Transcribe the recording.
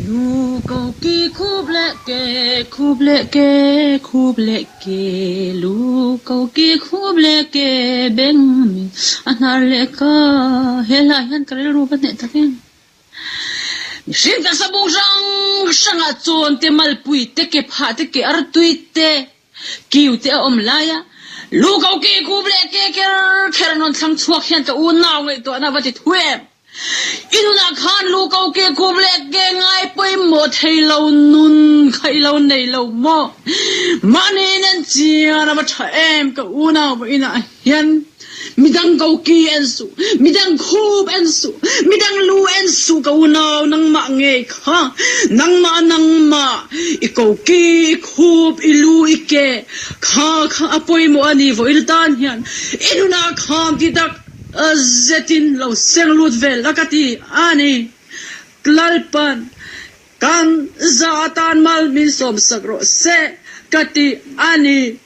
lu câu kỳ khub lệ kê lu câu kỳ khub lệ kê beng mi anar lệ ka hela yan kare ru ban ne takin shin ka sabung rang sanga chon te malpui te ke pha te ke ar tuite kiu te om laya lu câu kỳ khub lệ kê ker non thang chuak hian ta u naw ngai to na vati thuem inuna khan lu câu kia khub lệ kê ngay poi mo thei lo nun khai lo nei lo mo mani nen chia na ma tha em ka una ba ina hian midang câu kia en su midang khub en su midang lu en su ka una nang ma nge kha nang ma I câu kia khub I lu I ke kha apoi mo ani voil tan hian inuna khan ti dak zetin lo seng lut vel lakati ani klalpan kan zaatan mal min som sagro se kati ani